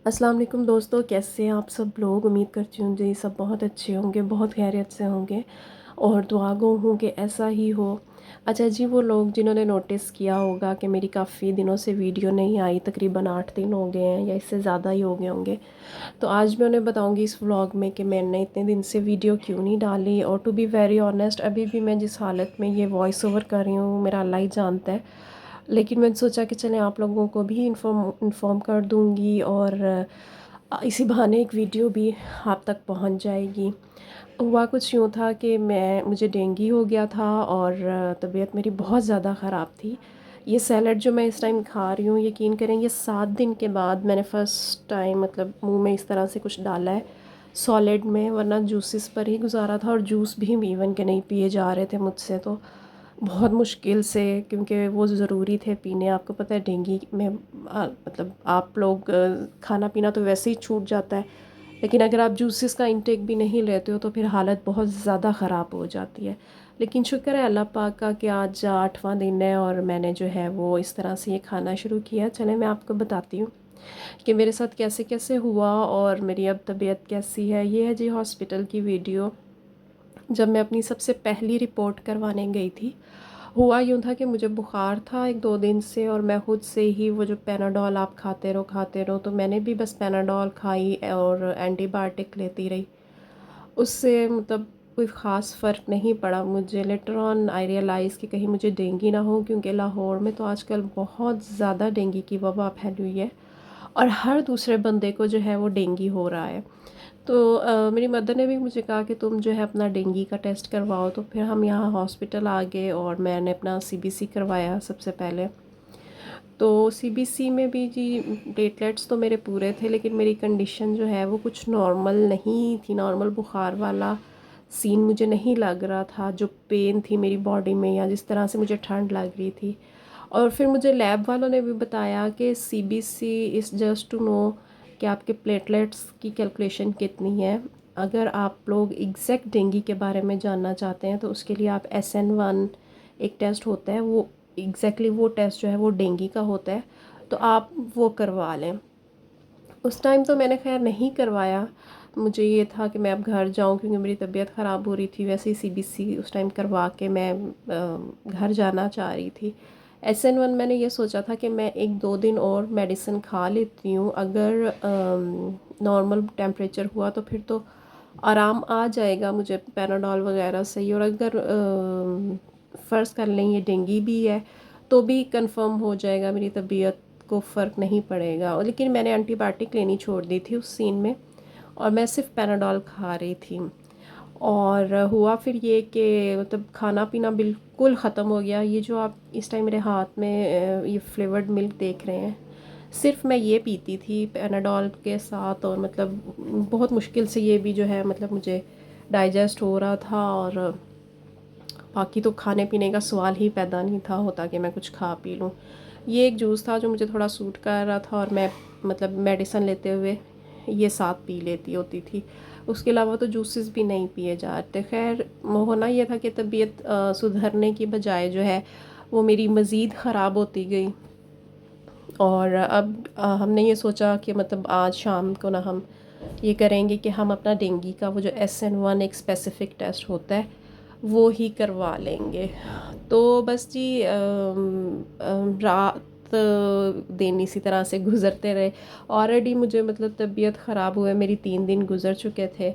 अस्सलाम वालेकुम दोस्तों, कैसे हैं आप सब लोग। उम्मीद करती हूँ जी सब बहुत अच्छे होंगे, बहुत खैरियत से होंगे और दुआ गो हूँ कि ऐसा ही हो। अच्छा जी, वो लोग जिन्होंने नोटिस किया होगा कि मेरी काफ़ी दिनों से वीडियो नहीं आई, तकरीबन 8 दिन हो गए हैं या इससे ज़्यादा ही हो गए होंगे, तो आज मैं उन्हें बताऊँगी इस व्लॉग में कि मैंने इतने दिन से वीडियो क्यों नहीं डाली। और टू बी वेरी ऑनेस्ट, अभी भी मैं जिस हालत में ये वॉइस ओवर कर रही हूँ मेरा अल्लाह ही जानता है, लेकिन मैंने सोचा कि चलें आप लोगों को भी इन्फॉर्म कर दूँगी और इसी बहाने एक वीडियो भी आप तक पहुँच जाएगी। हुआ कुछ यूँ था कि मुझे डेंगू हो गया था और तबीयत मेरी बहुत ज़्यादा ख़राब थी। ये सैलड जो मैं इस टाइम खा रही हूँ, यकीन करें ये 7 दिन के बाद मैंने फ़र्स्ट टाइम मतलब मुंह में इस तरह से कुछ डाला है सॉलिड में, वरना जूसेस पर ही गुजारा था और जूस भी इवन के नहीं पिए जा रहे थे मुझसे, तो बहुत मुश्किल से, क्योंकि वो ज़रूरी थे पीने। आपको पता है डेंगू में मतलब आप लोग खाना पीना तो वैसे ही छूट जाता है, लेकिन अगर आप जूसेस का इंटेक भी नहीं लेते हो तो फिर हालत बहुत ज़्यादा ख़राब हो जाती है। लेकिन शुक्र है अल्लाह पाक का कि आज 8वां दिन है और मैंने जो है वो इस तरह से ये खाना शुरू किया। चलें मैं आपको बताती हूँ कि मेरे साथ कैसे कैसे हुआ और मेरी अब तबीयत कैसी है। ये है जी हॉस्पिटल की वीडियो, जब मैं अपनी सबसे पहली रिपोर्ट करवाने गई थी। हुआ यूँ था कि मुझे बुखार था 1-2 दिन से और मैं ख़ुद से ही वो जो पैनाडोल आप खाते रहो, तो मैंने भी बस पैनाडोल खाई और एंटीबायोटिक लेती रही। उससे मतलब कोई ख़ास फ़र्क नहीं पड़ा मुझे। लेटर ऑन आई रियलाइज़ कि कहीं मुझे डेंगू ना हो, क्योंकि लाहौर में तो आजकल बहुत ज़्यादा डेंगू की वबा फैली हुई है और हर दूसरे बंदे को जो है वो डेंगू हो रहा है। तो मेरी मदर ने भी मुझे कहा कि तुम जो है अपना डेंगू का टेस्ट करवाओ, तो फिर हम यहाँ हॉस्पिटल आ गए और मैंने अपना सीबीसी करवाया सबसे पहले। तो सीबीसी में भी जी प्लेटलेट्स तो मेरे पूरे थे, लेकिन मेरी कंडीशन जो है वो कुछ नॉर्मल नहीं थी। नॉर्मल बुखार वाला सीन मुझे नहीं लग रहा था, जो पेन थी मेरी बॉडी में या जिस तरह से मुझे ठंड लग रही थी। और फिर मुझे लैब वालों ने भी बताया कि CBC is just to know कि आपके प्लेटलेट्स की कैलकुलेशन कितनी है। अगर आप लोग एग्जैक्ट डेंगू के बारे में जानना चाहते हैं तो उसके लिए आप SN1 एक टेस्ट होता है, वो एग्जैक्टली वो टेस्ट जो है वो डेंगू का होता है, तो आप वो करवा लें। उस टाइम तो मैंने खैर नहीं करवाया, मुझे ये था कि मैं अब घर जाऊं क्योंकि मेरी तबीयत ख़राब हो रही थी। वैसे ही सीबीसी उस टाइम करवा के मैं घर जाना चाह रही थी। SN1 मैंने ये सोचा था कि मैं 1-2 दिन और मेडिसिन खा लेती हूँ, अगर नॉर्मल टेम्परेचर हुआ तो फिर तो आराम आ जाएगा मुझे पैनाडोल वगैरह से ही। और अगर फ़र्ज़ कर लें ये डेंगू भी है तो भी कंफर्म हो जाएगा, मेरी तबीयत को फ़र्क नहीं पड़ेगा। और लेकिन मैंने एंटीबायोटिक लेनी छोड़ दी थी उस सीन में और मैं सिर्फ पैनाडोल खा रही थी। और हुआ फिर ये कि मतलब खाना पीना बिल्कुल ख़त्म हो गया। ये जो आप इस टाइम मेरे हाथ में ये फ्लेवर्ड मिल्क देख रहे हैं, सिर्फ मैं ये पीती थी पैनाडोल के साथ, और मतलब बहुत मुश्किल से ये भी जो है मतलब मुझे डाइजेस्ट हो रहा था। और बाकी तो खाने पीने का सवाल ही पैदा नहीं था होता कि मैं कुछ खा पी लूँ। ये एक जूस था जो मुझे थोड़ा सूट कर रहा था और मैं मतलब मेडिसिन लेते हुए ये साथ पी लेती होती थी। उसके अलावा तो जूसेस भी नहीं पिए जाते। खैर होना ये था कि तबीयत सुधरने की बजाय जो है वो मेरी मज़ीद ख़राब होती गई। और अब हमने ये सोचा कि मतलब आज शाम को ना हम ये करेंगे कि हम अपना डेंगू का वो जो SN1 एक स्पेसिफ़िक टेस्ट होता है वो ही करवा लेंगे। तो बस जी रात दिन इसी तरह से गुज़रते रहे। ऑलरेडी मुझे मतलब तबीयत ख़राब हुए मेरी 3 दिन गुज़र चुके थे,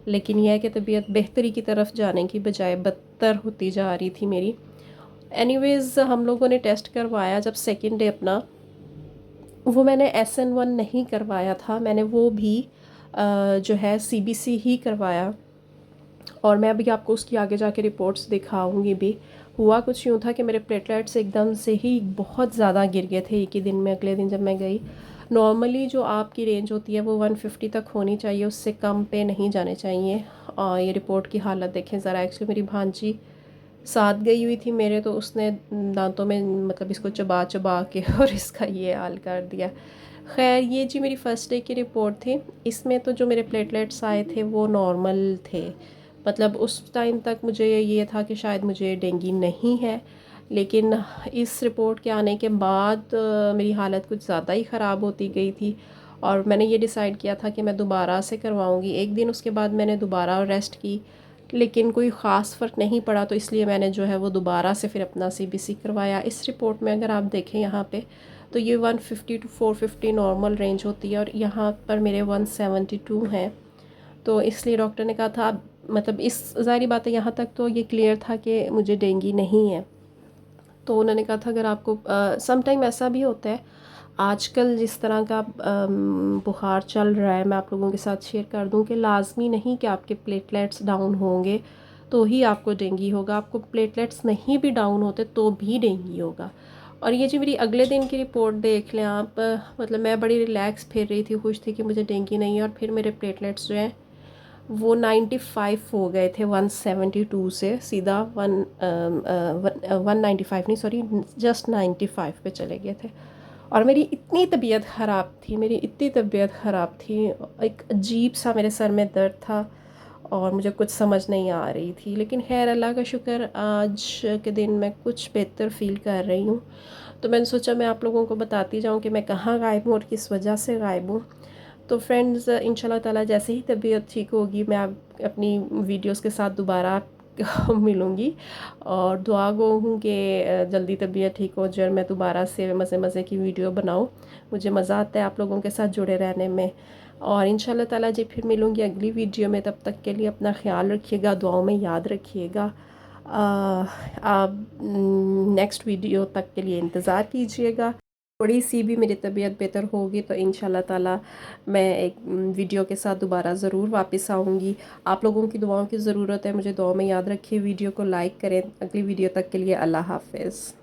लेकिन यह है कि तबीयत बेहतरी की तरफ जाने की बजाय बदतर होती जा रही थी मेरी। एनीवेज़ हम लोगों ने टेस्ट करवाया जब सेकेंड डे अपना, वो मैंने SN1 नहीं करवाया था, मैंने वो भी जो है सीबीसी ही करवाया। और मैं अभी आपको उसकी आगे जाके रिपोर्ट्स दिखाऊंगी भी। हुआ कुछ यूँ था कि मेरे प्लेटलेट्स एकदम से ही बहुत ज़्यादा गिर गए थे एक ही दिन में। अगले दिन जब मैं गई, नॉर्मली जो आपकी रेंज होती है वो 150 तक होनी चाहिए, उससे कम पे नहीं जाने चाहिए। और ये रिपोर्ट की हालत देखें ज़रा। एक्चुअली मेरी भांजी साथ गई हुई थी मेरे, तो उसने दांतों में मतलब इसको चबा चबा के और इसका ये हाल कर दिया। खैर ये जी मेरी फ़र्स्ट डे की रिपोर्ट थी। इसमें तो जो मेरे प्लेटलेट्स आए थे वो नॉर्मल थे। मतलब उस टाइम तक मुझे ये था कि शायद मुझे डेंगू नहीं है, लेकिन इस रिपोर्ट के आने के बाद मेरी हालत कुछ ज़्यादा ही ख़राब होती गई थी। और मैंने ये डिसाइड किया था कि मैं दोबारा से करवाऊँगी। एक दिन उसके बाद मैंने दोबारा रेस्ट की, लेकिन कोई ख़ास फ़र्क नहीं पड़ा, तो इसलिए मैंने जो है वो दोबारा से फिर अपना CBC करवाया। इस रिपोर्ट में अगर आप देखें यहाँ पे, तो ये 150 टू 450 नॉर्मल रेंज होती है और यहाँ पर मेरे 172 हैं। तो इसलिए डॉक्टर ने कहा था, मतलब इस ज़ाहिर बात है यहाँ तक तो ये क्लियर था कि मुझे डेंगू नहीं है। तो उन्होंने कहा था अगर आपको सम टाइम ऐसा भी होता है, आजकल जिस तरह का बुखार चल रहा है, मैं आप लोगों के साथ शेयर कर दूं कि लाजमी नहीं कि आपके प्लेटलेट्स डाउन होंगे तो ही आपको डेंगू होगा, आपको प्लेटलेट्स नहीं भी डाउन होते तो भी डेंगू होगा। और ये जो मेरी अगले दिन की रिपोर्ट देख लें आप, मतलब मैं बड़ी रिलैक्स फिर रही थी, खुश थी कि मुझे डेंगू नहीं है, और फिर मेरे प्लेटलेट्स जो हैं वो 95 हो गए थे 172 से, सीधा 195 नहीं, सॉरी, जस्ट 95 पे चले गए थे। और मेरी इतनी तबीयत ख़राब थी, मेरी इतनी तबीयत ख़राब थी, एक अजीब सा मेरे सर में दर्द था और मुझे कुछ समझ नहीं आ रही थी। लेकिन खैर अल्लाह का शुक्र, आज के दिन मैं कुछ बेहतर फ़ील कर रही हूँ। तो मैंने सोचा मैं आप लोगों को बताती जाऊँ कि मैं कहाँ गायब हूँ और किस वजह से गायब हूँ। तो फ्रेंड्स, इंशाल्लाह ताला जैसे ही तबीयत ठीक होगी मैं अपनी वीडियोस के साथ दोबारा आपको मिलूँगी, और दुआ गो हूँ कि जल्दी तबीयत ठीक हो जाए, मैं दोबारा से मज़े मज़े की वीडियो बनाऊँ। मुझे मज़ा आता है आप लोगों के साथ जुड़े रहने में। और इंशाल्लाह ताला जी फिर मिलूँगी अगली वीडियो में, तब तक के लिए अपना ख्याल रखिएगा, दुआओं में याद रखिएगा। आप नेक्स्ट वीडियो तक के लिए इंतज़ार कीजिएगा। थोड़ी सी भी मेरी तबीयत बेहतर होगी तो इंशाल्लाह ताला मैं एक वीडियो के साथ दोबारा ज़रूर वापस आऊँगी। आप लोगों की दुआओं की ज़रूरत है, मुझे दुआ में याद रखिए, वीडियो को लाइक करें। अगली वीडियो तक के लिए अल्लाह हाफ़िज़।